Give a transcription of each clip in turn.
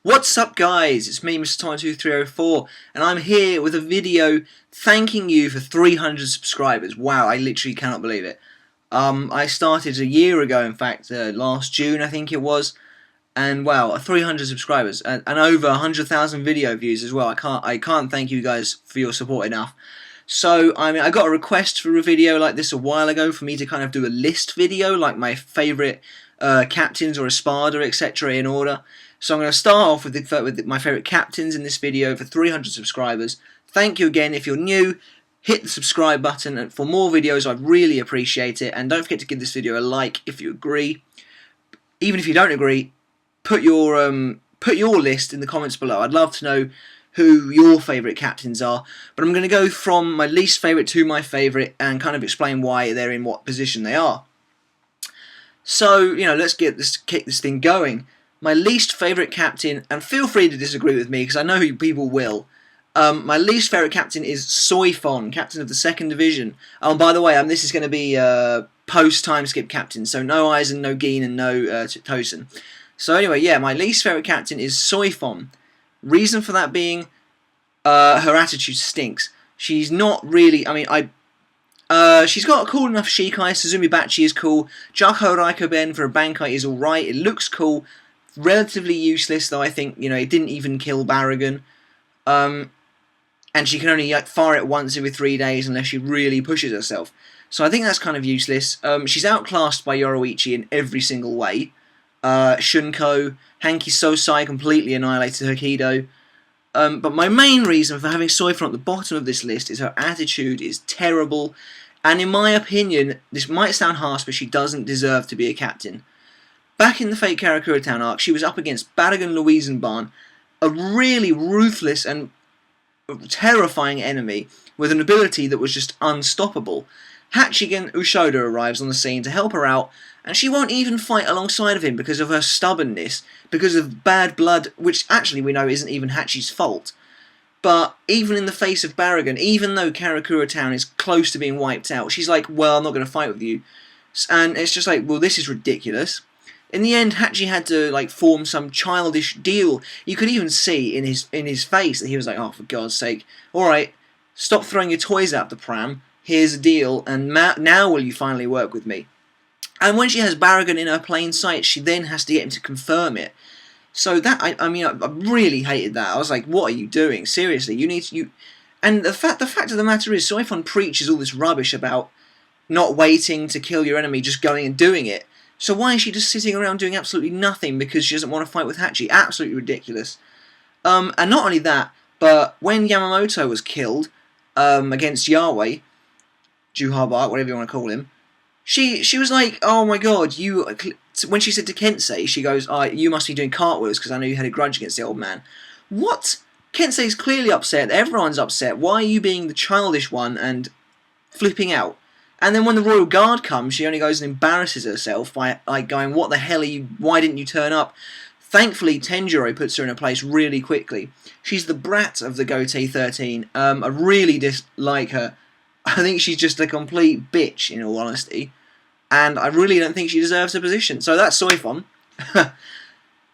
What's up guys, it's me Mr. Time2304 and I'm here with a video thanking you for 300 subscribers. Wow, I literally cannot believe it. I started a year ago, in fact, last June I think it was, and wow, 300 subscribers and over 100,000 video views as well. I can't thank you guys for your support enough. So, I got a request for a video like this a while ago for me to kind of do a list video, like my favourite captains or espada, etc. in order. So I'm going to start off with my favourite captains in this video for 300 subscribers. Thank you again. If you're new, hit the subscribe button, and for more videos I'd really appreciate it. And don't forget to give this video a like if you agree. Even if you don't agree, put your list in the comments below. I'd love to know who your favourite captains are. But I'm going to go from my least favourite to my favourite and kind of explain why they're in what position they are. So, let's kick this thing going. My least favourite captain, and feel free to disagree with me because I know people will. My least favourite captain is Soifon, captain of the 2nd Division. Oh, by the way, this is going to be post-time skip captain, so no Aizen, no Gin, and no Tosen. So anyway, yeah, my least favourite captain is Soifon. Reason for that being, her attitude stinks. She's not really, she's got a cool enough Shikai. Suzumi Bachi is cool. Jako Raikoben for a Bankai is alright. It looks cool. Relatively useless, though I think, it didn't even kill Baragon. And she can only fire it once every 3 days unless she really pushes herself. So I think that's kind of useless. She's outclassed by Yoroichi in every single way. Shunko, Hanki Sosai completely annihilated Hokido. But my main reason for having Soifon at the bottom of this list is her attitude is terrible. And in my opinion, this might sound harsh, but she doesn't deserve to be a captain. Back in the Fate Karakura Town arc, she was up against Baragon Louisenbahn, a really ruthless and terrifying enemy with an ability that was just unstoppable. Hachigen Ushoda arrives on the scene to help her out, and she won't even fight alongside of him because of her stubbornness, because of bad blood, which actually we know isn't even Hachi's fault. But even in the face of Baragon, even though Karakura Town is close to being wiped out, she's like, well, I'm not going to fight with you. And it's just like, well, this is ridiculous. In the end, Hachi had to form some childish deal. You could even see in his face that he was like, "Oh, for God's sake! All right, stop throwing your toys out the pram. Here's a deal, and now will you finally work with me?" And when she has Baragon in her plain sight, she then has to get him to confirm it. So that I really hated that. I was like, "What are you doing? Seriously, you need to." And the fact of the matter is, Soifon preaches all this rubbish about not waiting to kill your enemy, just going and doing it. So why is she just sitting around doing absolutely nothing because she doesn't want to fight with Hachi? Absolutely ridiculous. And not only that, but when Yamamoto was killed against Yahweh, Juhabak, whatever you want to call him, she was like, oh my god, when she said to Kensei, she goes, you must be doing cartwheels because I know you had a grudge against the old man. What? Kensei's clearly upset, everyone's upset, why are you being the childish one and flipping out? And then when the Royal Guard comes, she only goes and embarrasses herself by going, what the hell are you, why didn't you turn up? Thankfully, Tenjiro puts her in her place really quickly. She's the brat of the Gotei 13. I really dislike her. I think she's just a complete bitch, in all honesty. And I really don't think she deserves her position. So that's Soifon.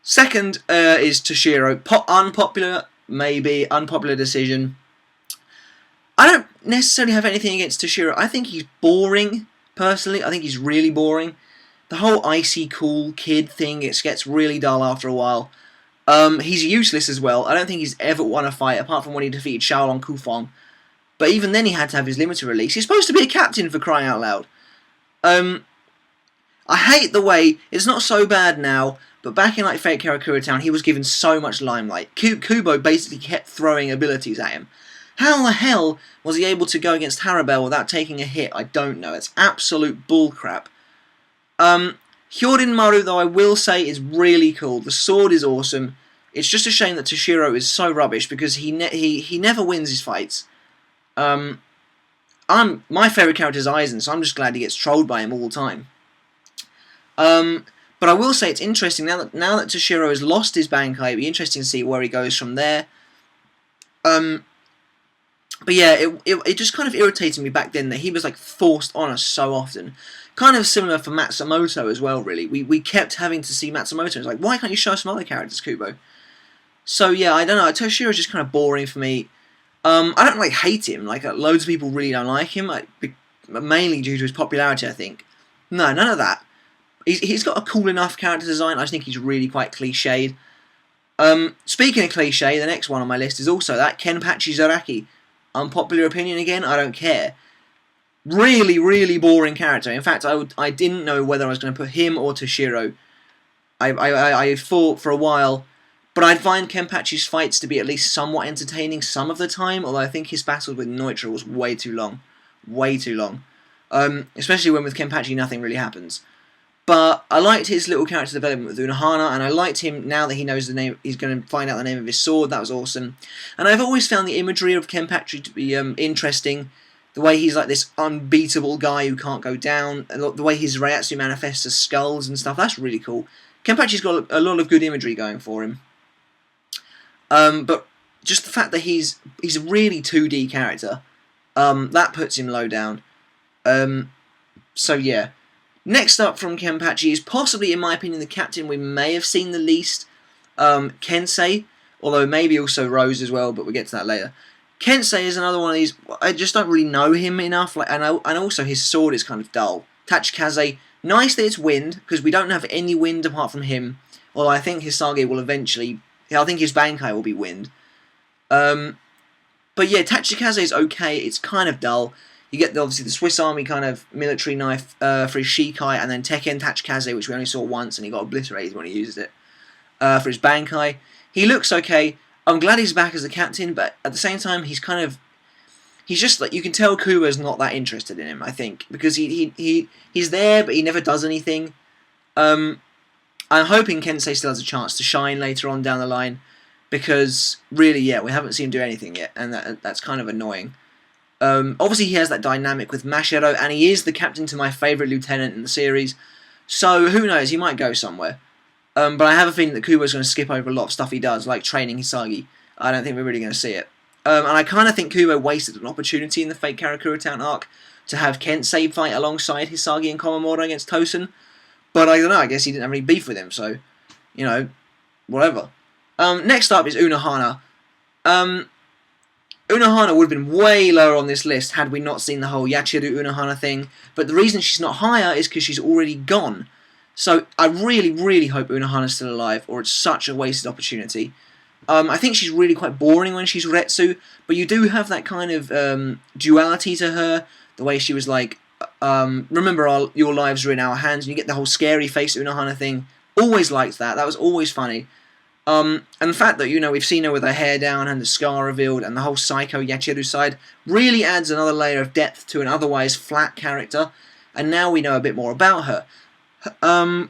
Second is Toshiro. Unpopular, maybe. Unpopular decision. I don't necessarily have anything against Toshiro. I think he's boring, personally. I think he's really boring. The whole icy cool kid thing, it gets really dull after a while. He's useless as well. I don't think he's ever won a fight, apart from when he defeated Shaolong Kufong. But even then he had to have his limited release. He's supposed to be a captain, for crying out loud. I hate the way, it's not so bad now, but back in Fate Karakura Town, he was given so much limelight. Kubo basically kept throwing abilities at him. How the hell was he able to go against Harabel without taking a hit? I don't know. It's absolute bullcrap. Hyorin Maru, though, I will say is really cool. The sword is awesome. It's just a shame that Toshiro is so rubbish because he never wins his fights. My favourite character is Aizen, so I'm just glad he gets trolled by him all the time. But I will say it's interesting now that Toshiro has lost his Bankai. It'll be interesting to see where he goes from there. But yeah, it just kind of irritated me back then that he was forced on us so often. Kind of similar for Matsumoto as well, really. We kept having to see Matsumoto. It's like, why can't you show us some other characters, Kubo? So yeah, I don't know. Toshiro's just kind of boring for me. I don't like hate him. Like loads of people really don't like him, mainly due to his popularity, I think. No, none of that. He's got a cool enough character design. I just think he's really quite cliched. Speaking of cliche, the next one on my list is also that Kenpachi Zaraki. Unpopular opinion again. I don't care. Really, really boring character. In fact, I didn't know whether I was going to put him or Toshiro. I thought for a while. But I'd find Kenpachi's fights to be at least somewhat entertaining some of the time, although I think his battles with Neutra was way too long. Way too long. Especially when with Kenpachi nothing really happens. But I liked his little character development with Unohana, and I liked him now that he knows the name. He's going to find out the name of his sword. That was awesome. And I've always found the imagery of Kenpachi to be interesting. The way he's like this unbeatable guy who can't go down, and the way his Reiatsu manifests as skulls and stuff, that's really cool. Kenpachi's got a lot of good imagery going for him. But just the fact that he's a really 2D character, that puts him low down. So yeah. Next up from Kenpachi is possibly, in my opinion, the captain we may have seen the least, Kensei, although maybe also Rose as well, but we'll get to that later. Kensei is another one of these, I just don't really know him enough, and also his sword is kind of dull. Tachikaze, nice that it's wind, because we don't have any wind apart from him, although I think Hisage will eventually, I think his Bankai will be wind. But yeah, Tachikaze is okay, it's kind of dull. You get obviously the Swiss Army kind of military knife for his Shikai, and then Tekken Tachikaze, which we only saw once, and he got obliterated when he used it for his Bankai. He looks okay. I'm glad he's back as the captain, but at the same time, he's just like, you can tell Kubo's not that interested in him, I think, because he's there, but he never does anything. I'm hoping Kensei still has a chance to shine later on down the line, because really, yeah, we haven't seen him do anything yet, and that's kind of annoying. Obviously, he has that dynamic with Mashiro, and he is the captain to my favourite lieutenant in the series, so who knows, he might go somewhere. But I have a feeling that Kubo's going to skip over a lot of stuff he does, like training Hisagi. I don't think we're really going to see it. And I kind of think Kubo wasted an opportunity in the Fake Karakura Town arc to have Kensei fight alongside Hisagi and Komamura against Tosen. But I don't know, I guess he didn't have any beef with him, so, you know, whatever. Next up is Unohana. Unohana would have been way lower on this list had we not seen the whole Yachiru Unohana thing, but the reason she's not higher is because she's already gone. So I really, really hope Unohana's still alive, or it's such a wasted opportunity. I think she's really quite boring when she's Retsu, but you do have that kind of duality to her, the way she was like, remember your lives are in our hands, and you get the whole scary face Unohana thing. Always liked that, that was always funny. And the fact that, you know, we've seen her with her hair down and the scar revealed and the whole psycho Yachiru side really adds another layer of depth to an otherwise flat character, and now we know a bit more about her.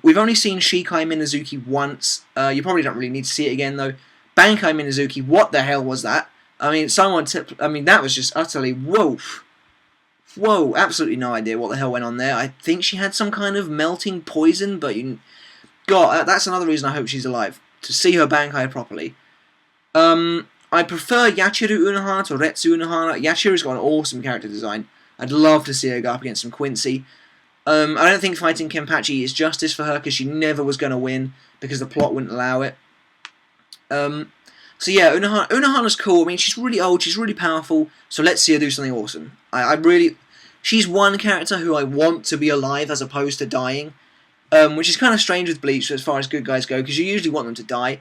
We've only seen Shikai Minazuki once. You probably don't really need to see it again, though. Bankai Minazuki, what the hell was that? I mean, that was just utterly, whoa. Whoa, absolutely no idea what the hell went on there. I think she had some kind of melting poison, but God, that's another reason I hope she's alive. To see her Bankai properly. I prefer Yachiru Unohana to Retsu Unohana. Yachiru's got an awesome character design. I'd love to see her go up against some Quincy. I don't think fighting Kenpachi is justice for her, because she never was going to win, because the plot wouldn't allow it. So yeah, Unohana's cool. I mean, she's really old, she's really powerful, so let's see her do something awesome. She's one character who I want to be alive as opposed to dying, which is kind of strange with Bleach as far as good guys go, because you usually want them to die,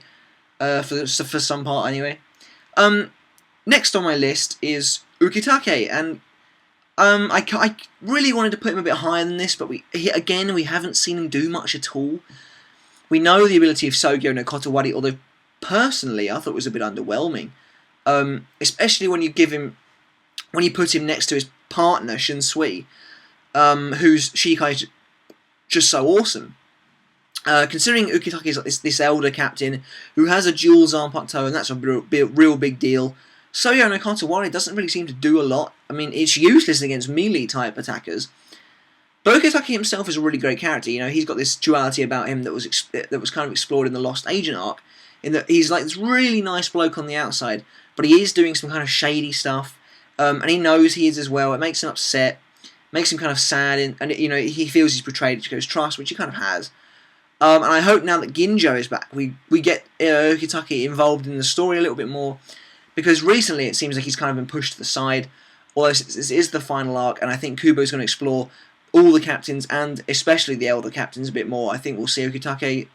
for some part anyway. Next on my list is Ukitake, and I really wanted to put him a bit higher than this, but we haven't seen him do much at all. We know the ability of Sogyo no Kotowari, although personally I thought it was a bit underwhelming. Especially when you put him next to his partner Shinsui, whose Shikai is just so awesome. Considering Ukitake is like this elder captain who has a dual Zanpakuto, and that's a real big deal. Sogyo no Kotowari doesn't really seem to do a lot. I mean, it's useless against melee-type attackers. But Ukitake himself is a really great character. You know, he's got this duality about him that was kind of explored in the Lost Agent arc, in that he's like this really nice bloke on the outside, but he is doing some kind of shady stuff, and he knows he is as well. It makes him upset, makes him kind of sad, and you know, he feels he's betrayed Ichiko's trust, which he kind of has. And I hope now that Ginjo is back, we get Ukitake involved in the story a little bit more, because recently it seems like he's kind of been pushed to the side. Although this is the final arc, and I think Kubo's going to explore all the captains, and especially the elder captains, a bit more. I think we'll see Ukitake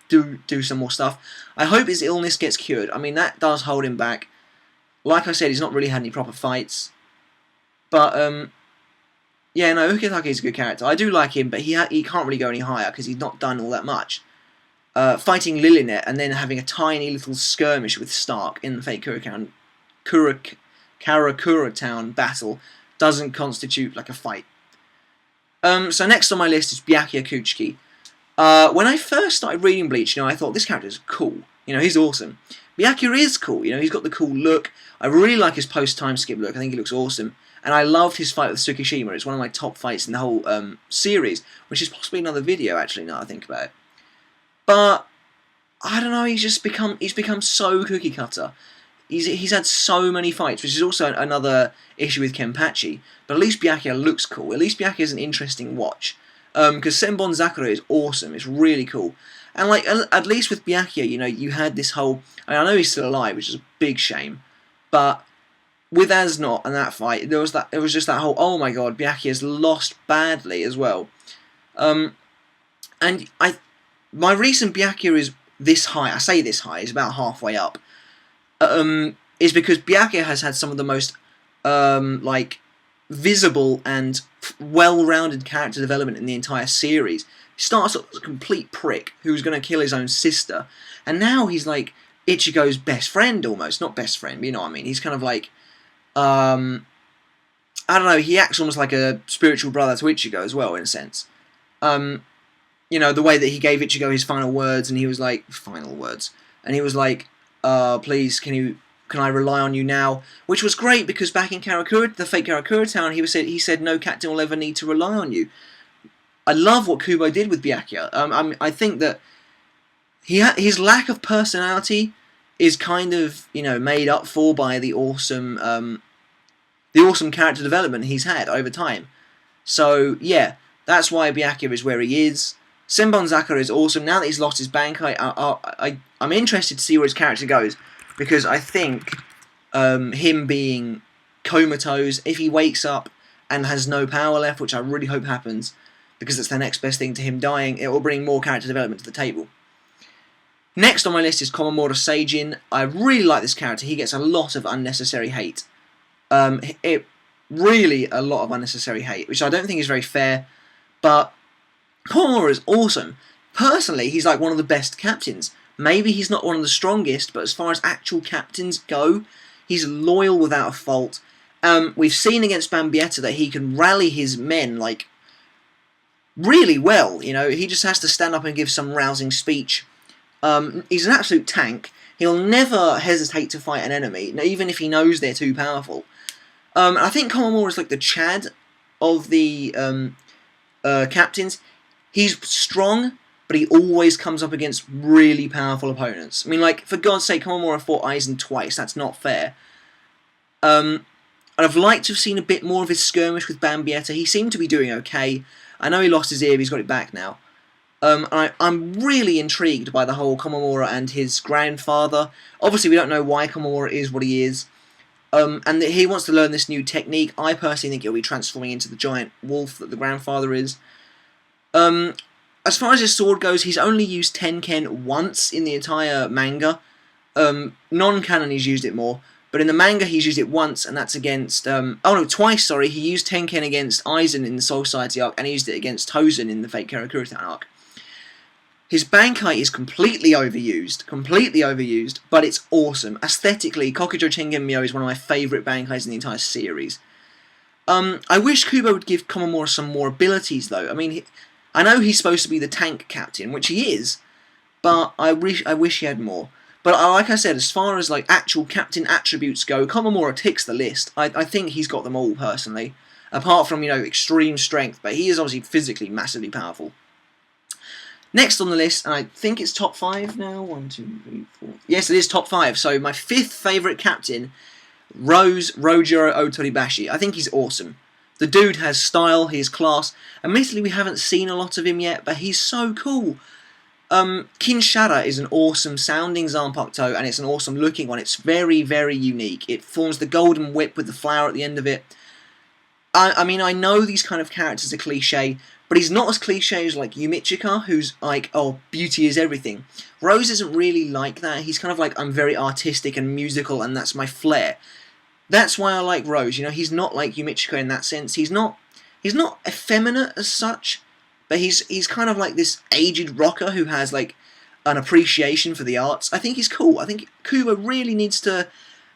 do some more stuff. I hope his illness gets cured. I mean, that does hold him back. Like I said, he's not really had any proper fights. But, yeah, no, Ukitake is a good character. I do like him, but he can't really go any higher because he's not done all that much. Fighting Lilinet and then having a tiny little skirmish with Stark in the fake Karakura Town battle doesn't constitute like a fight. So next on my list is Byakuya Kuchiki. When I first started reading Bleach, I thought this character is cool. He's awesome. Byakuya is cool. He's got the cool look. I really like his post-time skip look. I think he looks awesome. And I loved his fight with Tsukishima. It's one of my top fights in the whole series, which is possibly another video, actually, now I think about it. But, I don't know, he's become so cookie cutter. He's had so many fights, which is also another issue with Kenpachi. But at least Byakuya looks cool. At least Byakuya is an interesting watch. Because Senbon Zakura is awesome. It's really cool. And like at least with Byakuya, you had this whole... I know he's still alive, which is a big shame. But with Asnot and that fight, there was just that whole, oh my god, Byakuya's lost badly as well. And my reason Byakuya is this high, I say this high, is about halfway up, is because Byakuya has had some of the most visible and well-rounded character development in the entire series. He starts off as a complete prick who's going to kill his own sister, and now he's like Ichigo's best friend almost. Not best friend, but you know what I mean. He's kind of like, I don't know, he acts almost like a spiritual brother to Ichigo as well, in a sense. The way that he gave Ichigo his final words, and he was like, and he was like, please, can I rely on you now? Which was great, because back in the fake Karakura Town, he said, no captain will ever need to rely on you. I love what Kubo did with Byakuya. I think that his lack of personality is kind of, made up for by the awesome character development he's had over time. So, yeah, that's why Byakuya is where he is. Senbon Zakura is awesome. Now that he's lost his Bankai, I'm interested to see where his character goes, because I think him being comatose, if he wakes up and has no power left, which I really hope happens, because it's the next best thing to him dying, it will bring more character development to the table. Next on my list is Komamura Sajin. I really like this character. He gets a lot of unnecessary hate. Really a lot of unnecessary hate, which I don't think is very fair, but Komamura is awesome. Personally, he's like one of the best captains. Maybe he's not one of the strongest, but as far as actual captains go, he's loyal without a fault. We've seen against Bambietta that he can rally his men, like, really well. He just has to stand up and give some rousing speech. He's an absolute tank. He'll never hesitate to fight an enemy, even if he knows they're too powerful. I think Komamura is like the Chad of the captains. He's strong, but he always comes up against really powerful opponents. I mean, like, for God's sake, Komamura fought Aizen twice. That's not fair. I'd have liked to have seen a bit more of his skirmish with Bambietta. He seemed to be doing okay. I know he lost his ear, but he's got it back now. I'm really intrigued by the whole Komamura and his grandfather. Obviously, we don't know why Komamura is what he is. And that he wants to learn this new technique. I personally think he'll be transforming into the giant wolf that the grandfather is. As far as his sword goes, he's only used Tenken once in the entire manga. Non-canon he's used it more. But in the manga he's used it once, and that's against... twice, sorry. He used Tenken against Aizen in the Soul Society arc, and he used it against Tozen in the Fake Karakura Town arc. His Bankai is completely overused, but it's awesome. Aesthetically, Kokujo Chengen is one of my favourite Bankais in the entire series. I wish Kubo would give Komamura some more abilities, though. I mean, I know he's supposed to be the tank captain, which he is, but I wish he had more. But like I said, as far as like actual captain attributes go, Komamura ticks the list. I think he's got them all, personally. Apart from, extreme strength, but he is obviously physically massively powerful. Next on the list, and I think it's top 5 now. 1, 2, 3, 4. Yes, it is top 5. So my 5th favourite captain, Rojiro Otoribashi. I think he's awesome. The dude has style, he has class. Admittedly, we haven't seen a lot of him yet, but he's so cool. Kinshara is an awesome sounding Zanpakuto, and it's an awesome looking one. It's very, very unique. It forms the golden whip with the flower at the end of it. I mean, I know these kind of characters are cliche, but he's not as cliche as like Yumichika, who's like, oh, beauty is everything. Rose isn't really like that. He's kind of like, I'm very artistic and musical, and that's my flair. That's why I like Rose. You know, he's not like Yumichika in that sense. He's not effeminate as such, but he's kind of like this aged rocker who has like an appreciation for the arts. I think he's cool. I think Kubo really needs to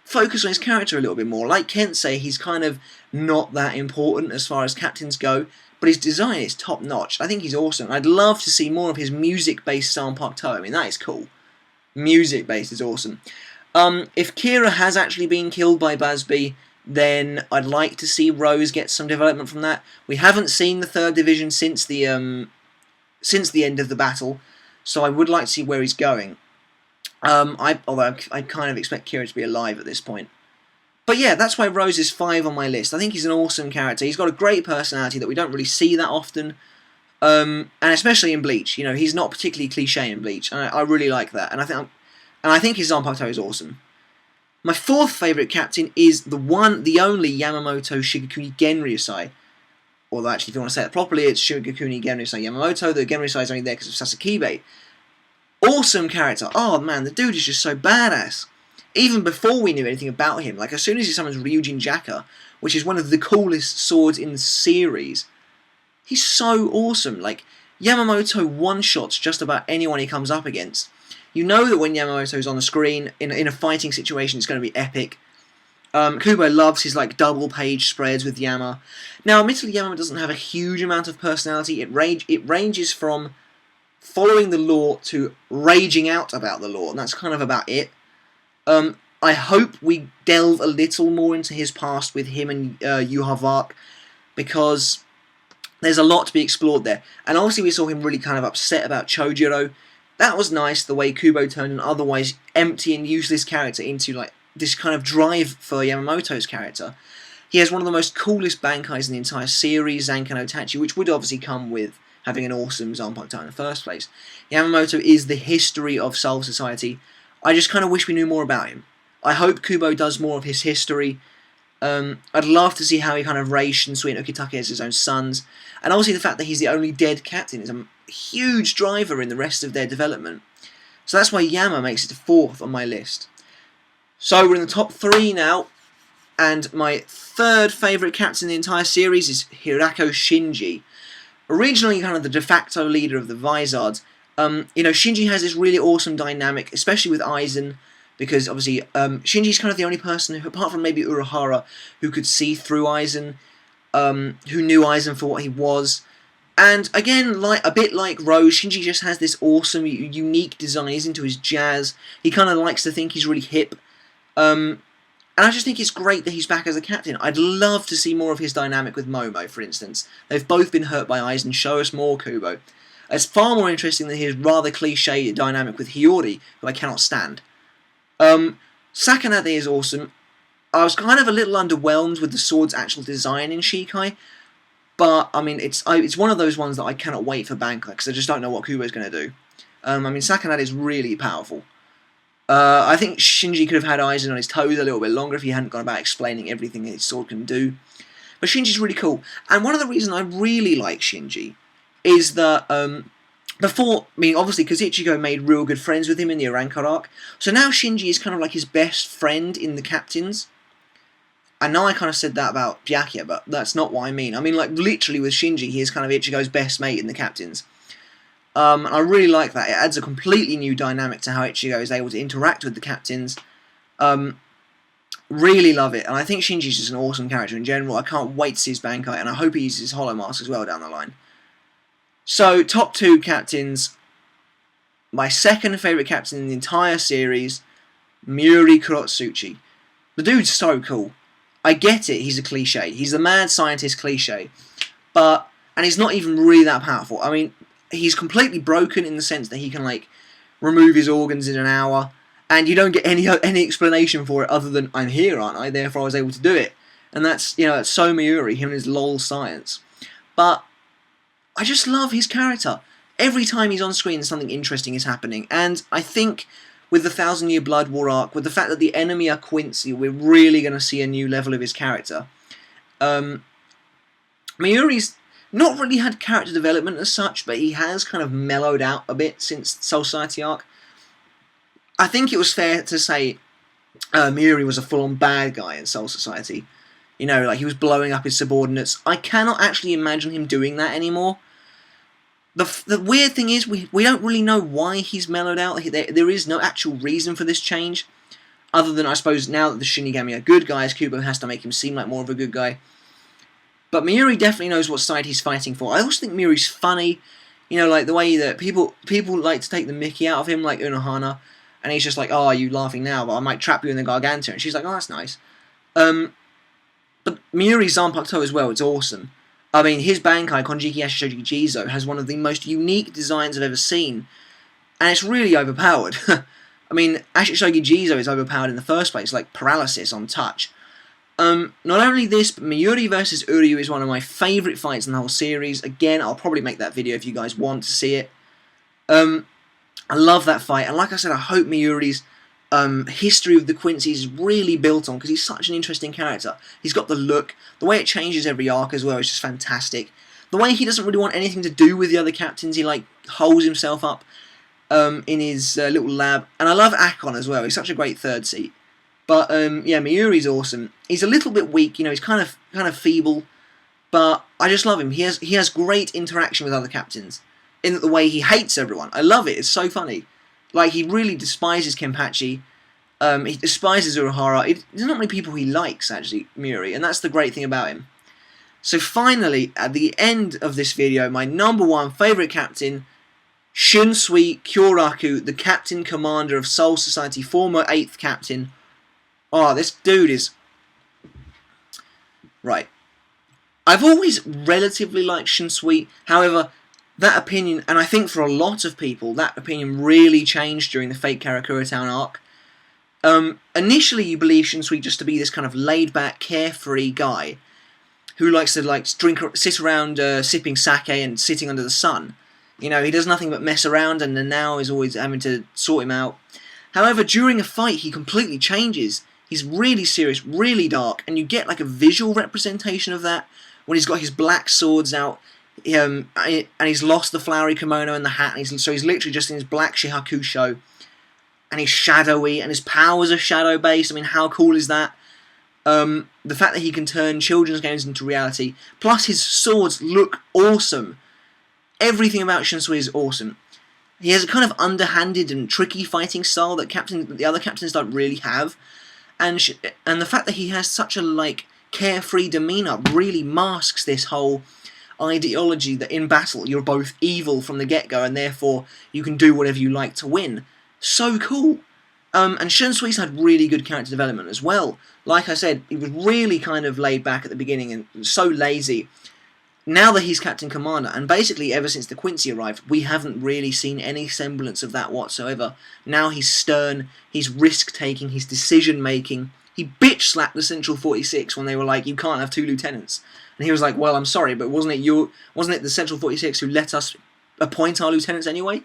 focus on his character a little bit more. Like Kensei, he's kind of not that important as far as captains go, but his design is top notch. I think he's awesome. I'd love to see more of his music-based Zanpakuto. I mean, that is cool. Music-based is awesome. If Kira has actually been killed by Busby, then I'd like to see Rose get some development from that. We haven't seen the 3rd Division since the end of the battle, so I would like to see where he's going. Although I kind of expect Kira to be alive at this point. But yeah, that's why Rose is 5 on my list. I think he's an awesome character. He's got a great personality that we don't really see that often. And especially in Bleach. You know, he's not particularly cliche in Bleach. And I really like that. And I think his Zanpakuto is awesome. My 4th favourite captain is the only Yamamoto Shigekuni Genryusai. Although actually, if you want to say it properly, it's Shigekuni Genryusai Yamamoto. The Genryusai is only there because of Sasakibe. Awesome character. Oh man, the dude is just so badass. Even before we knew anything about him, like as soon as he summons Ryujin Jaka, which is one of the coolest swords in the series, he's so awesome. Like, Yamamoto one-shots just about anyone he comes up against. You know that when Yamamoto's on the screen, in a fighting situation, it's going to be epic. Kubo loves his like double-page spreads with Yama. Now, admittedly, Yama doesn't have a huge amount of personality. It ranges from following the law to raging out about the law, and that's kind of about it. I hope we delve a little more into his past with him and Yuha, because there's a lot to be explored there. And obviously we saw him really kind of upset about Chojiro. That was nice, the way Kubo turned an otherwise empty and useless character into like this kind of drive for Yamamoto's character. He has one of the most coolest Bankais in the entire series, Zankan Otachi, which would obviously come with having an awesome Zanpakuto in the first place. Yamamoto is the history of Soul Society. I just kind of wish we knew more about him. I hope Kubo does more of his history. I'd love to see how he kind of raised Shinsui and Ukitake as his own sons. And obviously the fact that he's the only dead captain is a huge driver in the rest of their development. So that's why Yama makes it to 4th on my list. So we're in the top 3 now. And my 3rd favourite captain in the entire series is Hirako Shinji. Originally kind of the de facto leader of the Vizards. You know, Shinji has this really awesome dynamic, especially with Aizen, because obviously Shinji's kind of the only person, who, apart from maybe Urahara, who could see through Aizen, who knew Aizen for what he was. And again, like a bit like Rose, Shinji just has this awesome, unique design. He's into his jazz. He kind of likes to think he's really hip. And I just think it's great that he's back as a captain. I'd love to see more of his dynamic with Momo, for instance. They've both been hurt by Aizen. Show us more, Kubo. It's far more interesting than his rather cliche dynamic with Hiyori, who I cannot stand. Sakanade is awesome. I was kind of a little underwhelmed with the sword's actual design in Shikai, but I mean, it's one of those ones that I cannot wait for Bankai, because I just don't know what Kubo's going to do. I mean, Sakanade is really powerful. I think Shinji could have had Aizen on his toes a little bit longer if he hadn't gone about explaining everything his sword can do. But Shinji's really cool. And one of the reasons I really like Shinji is that, before, I mean, obviously, because Ichigo made real good friends with him in the Arankar arc, so now Shinji is kind of like his best friend in the captains. I know I kind of said that about Byakuya, but that's not what I mean. I mean, like, literally with Shinji, he is kind of Ichigo's best mate in the captains. And I really like that. It adds a completely new dynamic to how Ichigo is able to interact with the captains. Really love it, and I think Shinji's just an awesome character in general. I can't wait to see his Bankai, and I hope he uses his Hollow Mask as well down the line. So, top 2 captains. My 2nd favourite captain in the entire series, Mayuri Kurotsuchi. The dude's so cool. I get it, he's a cliche. He's the mad scientist cliche. And he's not even really that powerful. I mean, he's completely broken in the sense that he can, like, remove his organs in an hour, and you don't get any explanation for it other than, I'm here, aren't I? Therefore I was able to do it. And that's, you know, that's so Mayuri, him and his lol science. But I just love his character. every time he's on screen, something interesting is happening. And I think with the 1,000-Year Blood War arc, with the fact that the enemy are Quincy, we're really going to see a new level of his character. Mayuri's not really had character development as such, but he has kind of mellowed out a bit since Soul Society arc. I think it was fair to say Mayuri was a full-on bad guy in Soul Society. You know, like he was blowing up his subordinates. I cannot actually imagine him doing that anymore. The weird thing is, we don't really know why he's mellowed out. There is no actual reason for this change, other than, I suppose, now that the Shinigami are good guys, Kubo has to make him seem like more of a good guy. But Mayuri definitely knows what side he's fighting for. I also think Mayuri's funny. You know, like the way that people like to take the mickey out of him, like Unohana, and he's just like, oh, are you laughing now? But I might trap you in the Gargantua. And she's like, oh, that's nice. But Mayuri's Zanpakuto as well, it's awesome. I mean, his Bankai, Konjiki Ashishoji Jizo, has one of the most unique designs I've ever seen. And it's really overpowered. I mean, Ashishogi Jizo is overpowered in the first place, like paralysis on touch. Not only this, but Mayuri vs Uryu is one of my favourite fights in the whole series. Again, I'll probably make that video if you guys want to see it. I love that fight, and like I said, I hope Mayuri's history of the Quincy's is really built on, because he's such an interesting character. He's got the look, the way it changes every arc as well is just fantastic. The way he doesn't really want anything to do with the other captains, he like holes himself up in his little lab. And I love Akon as well, he's such a great third seat. But yeah, Mayuri's awesome. He's a little bit weak, you know, he's kind of feeble, but I just love him. He has great interaction with other captains, in the way he hates everyone. I love it, it's so funny. Like, he really despises Kenpachi, he despises Urahara. There's not many people he likes, actually, Mayuri, and that's the great thing about him. So finally, at the end of this video, my #1 favourite captain, Shunsui Kyoraku, the Captain Commander of Soul Society, former 8th Captain. Oh, this dude is... Right. I've always relatively liked Shunsui, however, that opinion, and I think for a lot of people, that opinion really changed during the Fate Karakura Town arc. Initially, you believe Shunsui just to be this kind of laid-back, carefree guy who likes to sit around sipping sake and sitting under the sun. You know, he does nothing but mess around, and then now is always having to sort him out. However, during a fight, he completely changes. He's really serious, really dark, and you get like a visual representation of that when he's got his black swords out. And he's lost the flowery kimono and the hat, and so he's literally just in his black Shihakusho, and he's shadowy, and his powers are shadow-based. I mean, how cool is that? The fact that he can turn children's games into reality, plus his swords look awesome. Everything about Shunsui is awesome. He has a kind of underhanded and tricky fighting style that the other captains don't really have, and the fact that he has such a carefree demeanour really masks this whole ideology that in battle you're both evil from the get-go and therefore you can do whatever you like to win. So cool. And Shunsui's had really good character development as well. Like I said, he was really kind of laid back at the beginning and so lazy. Now that he's Captain Commander, and basically ever since the Quincy arrived, we haven't really seen any semblance of that whatsoever. Now he's stern, he's risk-taking, he's decision-making. He bitch-slapped the Central 46 when they were like, you can't have 2 lieutenants. And he was like, well, I'm sorry, but wasn't it the Central 46 who let us appoint our lieutenants anyway?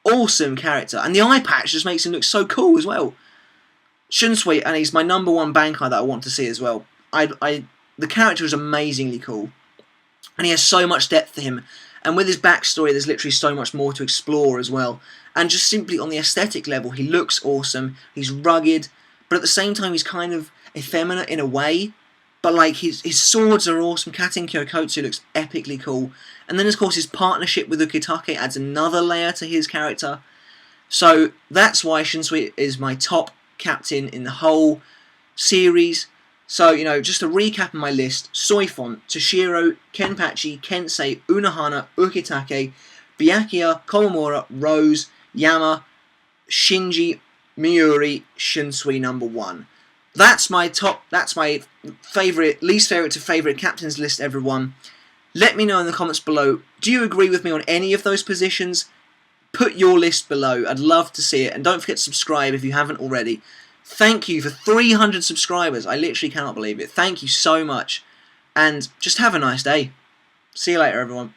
Awesome character. And the eye patch just makes him look so cool as well. Shunsui, and he's my #1 Bankai that I want to see as well. The character is amazingly cool. And he has so much depth to him. And with his backstory, there's literally so much more to explore as well. And just simply on the aesthetic level, he looks awesome. He's rugged, but at the same time, he's kind of effeminate in a way. But like his swords are awesome. Katen Kyokotsu looks epically cool. And then of course his partnership with Ukitake adds another layer to his character. So that's why Shunsui is my top captain in the whole series. So, you know, just to recap on my list: Soifon, Toshiro, Kenpachi, Kensei, Unohana, Ukitake, Byakuya, Komamura, Rose, Yama, Shinji, Mayuri, Shunsui #1. That's my least favourite to favourite captains list, everyone. Let me know in the comments below, do you agree with me on any of those positions? Put your list below, I'd love to see it, and don't forget to subscribe if you haven't already. Thank you for 300 subscribers, I literally cannot believe it. Thank you so much, and just have a nice day. See you later, everyone.